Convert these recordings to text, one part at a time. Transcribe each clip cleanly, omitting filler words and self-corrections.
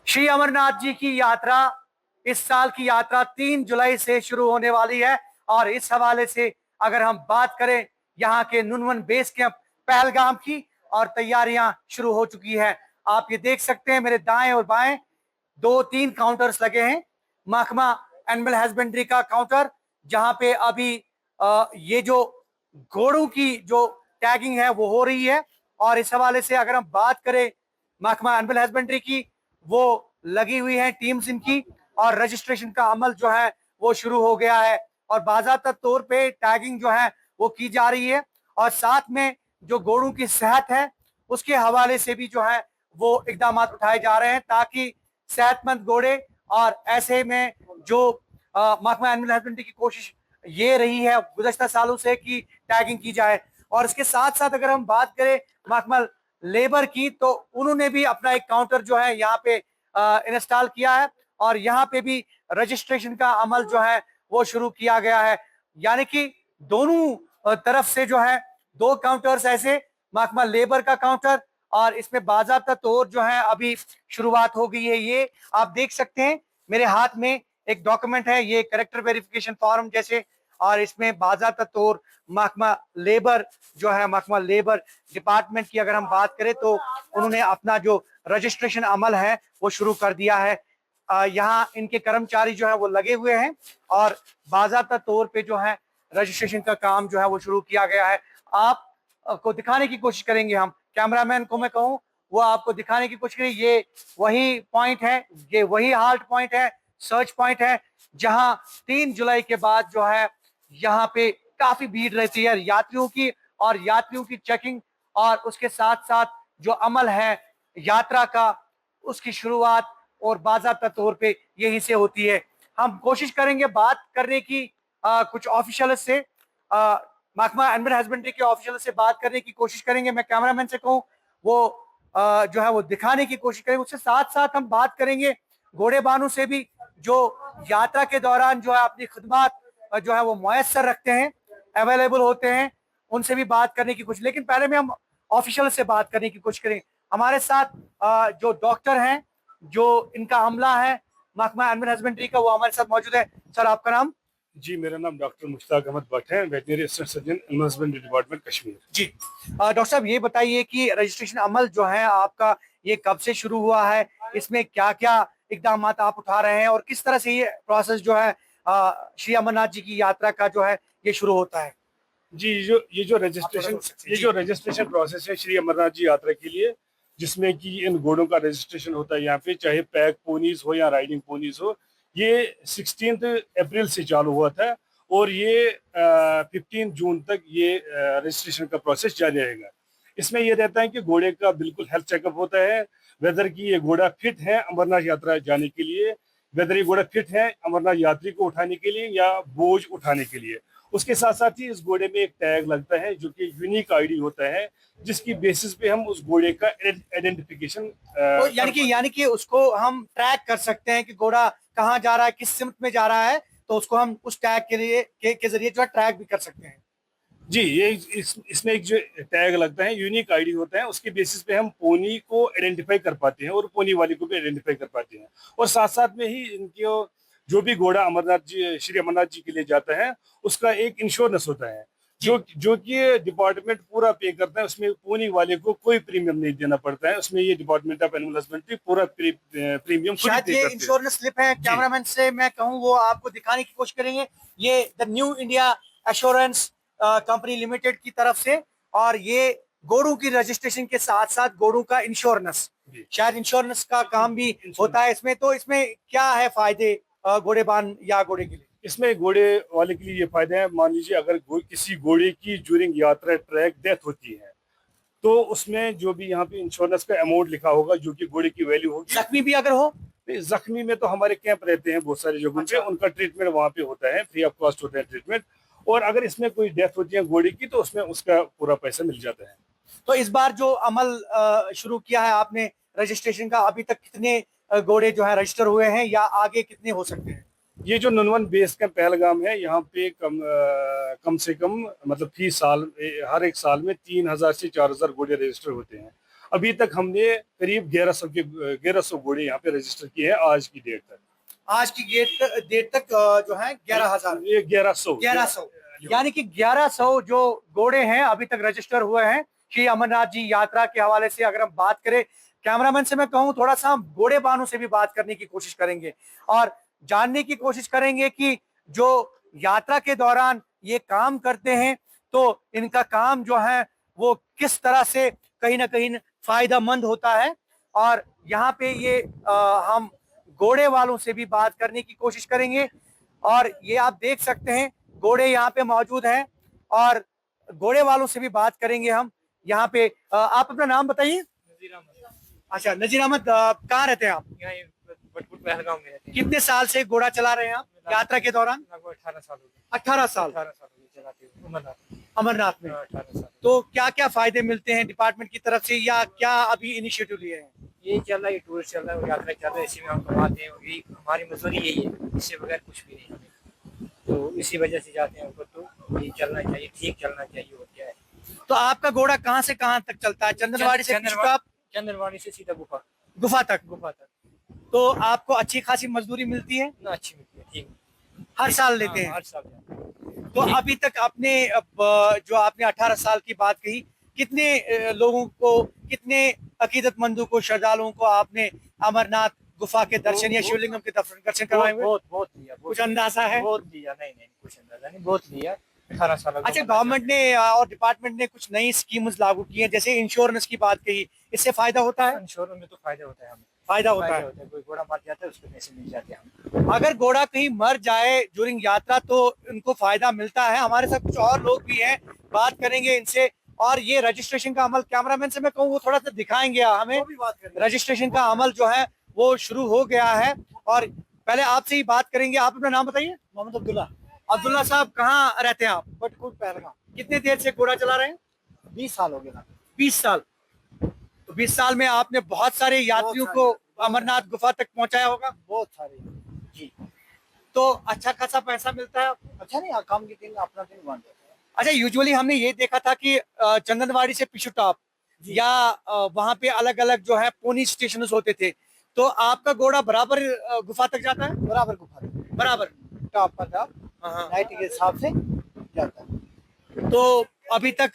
श्री अमरनाथ जी की यात्रा, इस साल की यात्रा 3 जुलाई से शुरू होने वाली है। और इस हवाले से अगर हम बात करें यहाँ के नुनवन बेस कैंप पहलगाम की, और तैयारियां शुरू हो चुकी है। आप ये देख सकते हैं मेरे दाएं और बाएं 2-3 काउंटर्स लगे हैं। महकमा एनिमल हस्बेंड्री का काउंटर, जहां पे अभी ये जो घोड़ों की जो टैगिंग है वो हो रही है। और इस हवाले से अगर हम बात करें महकमा एनिमल हस्बेंड्री की, वो लगी हुई है टीम्स इनकी, और रजिस्ट्रेशन का अमल जो है वो शुरू हो गया है। और बाज़ाब्ता तौर पे टैगिंग जो है वो की जा रही है। और साथ में जो घोड़ों की सेहत है उसके हवाले से भी जो है वो इकदाम उठाए जा रहे हैं, ताकि सेहतमंद घोड़े, और ऐसे में जो महकमा एनिमल हस्बेंड्री की कोशिश ये रही है गुज़श्ता सालों से कि टैगिंग की जाए। और इसके साथ साथ अगर हम बात करें महकमा लेबर की, तो उन्होंने भी अपना एक काउंटर जो है यहाँ पे इंस्टॉल किया है, और यहाँ पे भी रजिस्ट्रेशन का अमल जो है वो शुरू किया गया है। यानी कि दोनों तरफ से जो है 2 काउंटर्स ऐसे, महकमा लेबर का काउंटर, और इसमें बाज़ाब्ता तौर जो है अभी शुरुआत हो गई है। ये आप देख सकते हैं मेरे हाथ में एक डॉक्यूमेंट है, ये करेक्टर वेरिफिकेशन फॉर्म जैसे, और इसमें बाज़ाब्ता तौर महकमा लेबर जो है, महकमा लेबर डिपार्टमेंट की अगर हम बात करें, तो उन्होंने अपना जो रजिस्ट्रेशन अमल है वो शुरू कर दिया है। यहाँ इनके कर्मचारी जो है वो लगे हुए हैं, और बाज़ाब्ता तौर पे जो है रजिस्ट्रेशन का काम जो है वो शुरू किया गया है। आप को दिखाने की कोशिश करेंगे, हम कैमरामैन को मैं कहूँ वो आपको दिखाने की कोशिश करें। ये वही पॉइंट है, ये वही हाल्ट पॉइंट है, सर्च पॉइंट है, जहां 3 जुलाई के बाद जो है यहाँ पे काफी भीड़ रहती है यात्रियों की, और यात्रियों की चेकिंग, और उसके साथ साथ जो अमल है यात्रा का, उसकी शुरुआत और बाज़ाब्ता तौर पे यहीं से होती है। हम कोशिश करेंगे बात करने की कुछ ऑफिशियल से, महकमा एनिमल हस्बेंड्री के ऑफिशियल से बात करने की कोशिश करेंगे। मैं कैमरामैन से कहूँ वो जो है वो दिखाने की कोशिश करेंगे। उसके साथ साथ हम बात करेंगे घोड़े बानों से भी, जो यात्रा के दौरान जो है अपनी खिदमत जो है वो मुयस्सर रखते हैं, अवेलेबल होते हैं, उनसे भी बात करने की कोशिश। लेकिन पहले में हम ऑफिशियल से बात करने की कोशिश करें। हमारे साथ जो डॉक्टर हैं, जो इनका अमला है महकमा एनिमल हस्बेंड्री का, वो हमारे साथ मौजूद है। सर, आपका नाम? जी, मेरा नाम डॉक्टर मुश्ताक अहमद भट्ट है, veterinary assistant surgeon animal husbandry department Kashmir. जी, डॉक्टर साहब ये बताइए कि रजिस्ट्रेशन अमल जो है आपका, ये कब से शुरू हुआ है, इसमें क्या क्या इकदाम आप उठा रहे हैं, और किस तरह से ये प्रोसेस जो है श्री अमरनाथ जी की यात्रा का जो है ये शुरू होता है? जी, ये जो रजिस्ट्रेशन प्रोसेस है श्री अमरनाथ जी यात्रा के लिए, जिसमें कि इन घोड़ों का रजिस्ट्रेशन होता है यहाँ पे, चाहे पैक पोनीज हो या राइडिंग पोनीज हो, ये 16 अप्रैल से चालू हुआ था, और ये 15 जून तक ये रजिस्ट्रेशन का प्रोसेस जारी रहेगा। इसमें ये रहता है कि घोड़े का बिल्कुल हेल्थ चेकअप होता है, वेदर की ये घोड़ा फिट है अमरनाथ यात्रा जाने के लिए, वेदर ये घोड़ा फिट है अमरनाथ यात्री को उठाने के लिए या बोझ उठाने के लिए। उसके साथ साथ ही इस घोड़े में एक टैग लगता है जो कि यूनिक आईडी होता है, जिसकी बेसिस पे हम उस घोड़े का आइडेंटिफिकेशन तो यानी कि उसको हम ट्रैक कर सकते हैं कि घोड़ा कहाँ जा रहा है, किस सिमत में जा रहा है, तो उसको हम उस टैग के लिए के जरिए जो है ट्रैक भी कर सकते हैं। जी, ये इसमें एक जो टैग लगता है, यूनिक आईडी होता है, उसके बेसिस पे हम पोनी को आइडेंटिफाई कर पाते हैं और पोनी वाले को भी आइडेंटिफाई कर पाते हैं। और साथ साथ में ही इनके जो भी घोड़ा अमरनाथ जी श्री अमरनाथ जी के लिए जाता है, उसका एक इंश्योरेंस होता है जो कि डिपार्टमेंट पूरा पे करता है। उसमें पोनी वाले को कोई प्रीमियम नहीं देना पड़ता है, उसमें ये डिपार्टमेंट ऑफ एनिमल हस्बेंड्री पूरा प्रीमियम खुद ही शायद पे ये करते हैं। इंश्योरेंस स्लिप है, कैमरामैन से मैं कहूँ वो आपको दिखाने की कोशिश करेंगे। ये the new India assurance company limited की तरफ से, और ये गोरू की रजिस्ट्रेशन के साथ साथ गोरू का इंश्योरेंस, शायद इंश्योरेंस का काम भी होता है इसमें। तो इसमें क्या है फायदे घोड़ेबान या घोड़े के लिए? इसमें घोड़े वाले के लिए ये फायदा है, मान लीजिए अगर किसी घोड़े की ज्यूरिंग यात्रा ट्रैक डेथ होती है, तो उसमें जो भी यहाँ पे इंश्योरेंस का अमाउंट लिखा होगा, जो कि घोड़े की वैल्यू होगी। जख्मी भी अगर हो? जख्मी में तो हमारे कैंप रहते हैं बहुत सारी जगहों पे, उनका ट्रीटमेंट वहाँ पे होता है, फ्री ऑफ कॉस्ट होता है ट्रीटमेंट। और अगर इसमें कोई डेथ होती है घोड़े की, तो उसमें उसका पूरा पैसा मिल जाता है। तो इस बार जो अमल शुरू किया है आपने रजिस्ट्रेशन का, अभी तक कितने घोड़े जो है रजिस्टर हुए हैं, या आगे कितने हो सकते हैं? ये जो नुनवन बेस कैंप पहलगाम है, यहाँ पे कम से कम मतलब फी साल हर एक साल में 3000 से 4000 घोड़े रजिस्टर होते हैं। अभी तक हमने करीब 1100 घोड़े यहाँ पे रजिस्टर किए हैं आज की डेट तक। आज की डेट तक जो है 11,000 ये 1100 यानी कि 1100 जो घोड़े हैं अभी तक रजिस्टर हुए हैं श्री अमरनाथ जी यात्रा के हवाले से। अगर हम बात करें, कैमरामैन से मैं कहूं थोड़ा सा हम घोड़े बानों से भी बात करने की कोशिश करेंगे और जानने की कोशिश करेंगे कि जो यात्रा के दौरान ये काम करते हैं तो इनका काम जो है वो किस तरह से कहीं ना कहीं फायदेमंद होता है। और यहाँ पे ये हम घोड़े वालों से भी बात करने की कोशिश करेंगे। और ये आप देख सकते हैं घोड़े यहाँ पे मौजूद हैं और घोड़े वालों से भी बात करेंगे हम यहाँ पे। आप अपना नाम बताइए। नजीर अहमद। अच्छा, नजीर अहमद, कहाँ रहते हैं आप? यहाँ बटपुर पहलगाम में रहते हैं। कितने साल से घोड़ा चला रहे हैं आप यात्रा के दौरान? लगभग 18 साल हो गए। 18 साल 18 साल हो गए चलाते हुए अमरनाथ में। 18 साल। तो क्या क्या फायदे मिलते हैं डिपार्टमेंट की तरफ से या क्या अभी इनिशिएटिव लिए हैं? ये चल रहा है, ये टूरिस्ट चल रहा है, यात्रा चल रहा है, इसी में हम कमाते हैं। यही हमारी मजदूरी यही है, इससे बगैर कुछ भी नहीं हमें। तो इसी वजह से जाते हैं ऊपर। तो ये चलना चाहिए, ठीक चलना चाहिए। और क्या है, तो आपका घोड़ा कहाँ से कहाँ तक चलता है? चंदनवाड़ी से चंदनवाड़ी से सीधा गुफा तक। गुफा तक। तो आपको अच्छी खासी मजदूरी मिलती है? ना अच्छी मिलती है, ठीक। हर साल लेते हैं? हर साल जाते हैं। तो अभी तक आपने जो आपने 18 साल की बात कही, कितने लोगों को, कितने अकीदतमंदों को, श्रद्धालुओं को आपने अमरनाथ गुफा के दर्शन या शिवलिंगम के दर्शन करवाए हुए? बहुत लिया। कुछ अंदाजा है? बहुत लिया। नहीं कुछ अंदाजा नहीं, बहुत लिया। 18 साल। अच्छा, गवर्नमेंट ने और डिपार्टमेंट ने कुछ नई स्कीम्स लागू की हैं, जैसे इंश्योरेंस की बात कही, इससे फायदा होता है? इंश्योरेंस में तो फायदा होता है हमें। फायदा होता है। कोई घोड़ा मर जाता है उसके पैसे मिल जाते हैं। अगर घोड़ा कहीं मर जाए ड्यूरिंग यात्रा तो उनको फायदा मिलता है। हमारे साथ कुछ और लोग भी हैं, बात करेंगे इनसे। और ये रजिस्ट्रेशन का अमल, कैमरामैन से मैं कहूँ वो थोड़ा सा दिखाएंगे हमें। रजिस्ट्रेशन का अमल जो है वो शुरू हो गया है और पहले आपसे ही बात करेंगे। आप अपना नाम बताइए। मोहम्मद अब्दुल्ला। अब्दुल्ला साहब, कहाँ रहते हैं आप? बटकुट पहलगाम। कितने देर से घोड़ा चला रहे हैं? 20 साल हो गया। 20 साल। तो 20 साल में आपने बहुत सारे यात्रियों को अमरनाथ गुफा तक पहुंचाया होगा? बहुत सारे जी। तो अच्छा खासा पैसा मिलता है? अच्छा नहीं, काम के दिन अपना दिन बन जाता है। अच्छा, यूजुअली हमने ये देखा था कि चंदनवाड़ी से पिछू टॉप या वहां पे अलग अलग जो है पोनी स्टेशन होते थे। तो आपका घोड़ा बराबर गुफा तक जाता है? बराबर गुफा बराबर टॉप पर टॉप नाइट के हिसाब से जाता है। तो अभी तक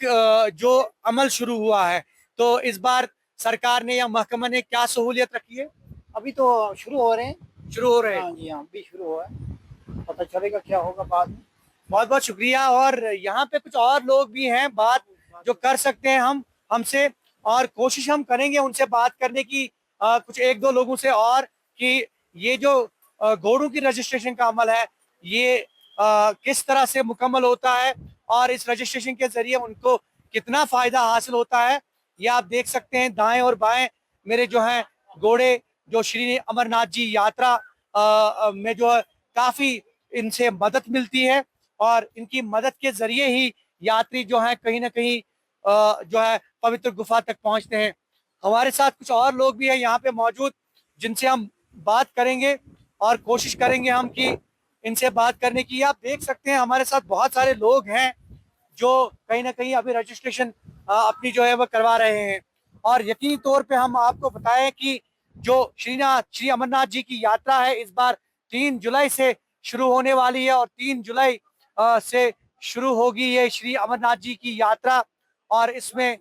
जो अमल शुरू हुआ है, तो इस बार सरकार ने या महकमा ने क्या सहूलियत रखी है? अभी तो शुरू हो रहे हैं। शुरू हो रहे हैं? हाँ जी, हाँ भी शुरू हुआ है। पता चलेगा क्या होगा बाद में। बहुत बहुत शुक्रिया। और यहाँ पे कुछ और लोग भी हैं, बात जो कर सकते हैं हम हमसे, और कोशिश हम करेंगे उनसे बात करने की, कुछ एक दो लोगों से, और कि ये जो घोड़ों की रजिस्ट्रेशन का अमल है ये किस तरह से मुकम्मल होता है और इस रजिस्ट्रेशन के जरिए उनको कितना फायदा हासिल होता है। ये आप देख सकते हैं दाएं और बाएं मेरे जो हैं घोड़े, जो श्री अमरनाथ जी यात्रा में जो है काफी इनसे मदद मिलती है और इनकी मदद के जरिए ही यात्री जो है कहीं ना कहीं जो है पवित्र गुफा तक पहुंचते हैं। हमारे साथ कुछ और लोग भी हैं यहाँ पे मौजूद, जिनसे हम बात करेंगे और कोशिश करेंगे हम कि इनसे बात करने की। आप देख सकते हैं हमारे साथ बहुत सारे लोग हैं जो कहीं ना कहीं अभी रजिस्ट्रेशन अपनी जो है वो करवा रहे हैं। और यकीनी तौर पे हम आपको बताएं कि जो श्री अमरनाथ जी की यात्रा है इस बार 3 जुलाई से शुरू होने वाली है और 3 जुलाई से शुरू होगी ये श्री अमरनाथ जी की यात्रा। और इसमें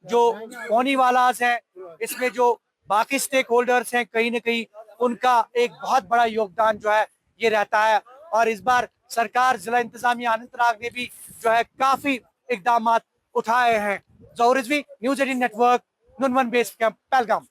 जो पोनी वालास हैं, इसमें जो बाकी स्टेक होल्डर्स हैं, कहीं ना कहीं उनका एक बहुत बड़ा योगदान जो है ये रहता है। और इस बार सरकार, जिला इंतजामिया अनंतनाग ने भी जो है काफी इकदाम उठाए हैं। Zohar Rizvi, news 18 network, Nunwan base camp, Pahalgam.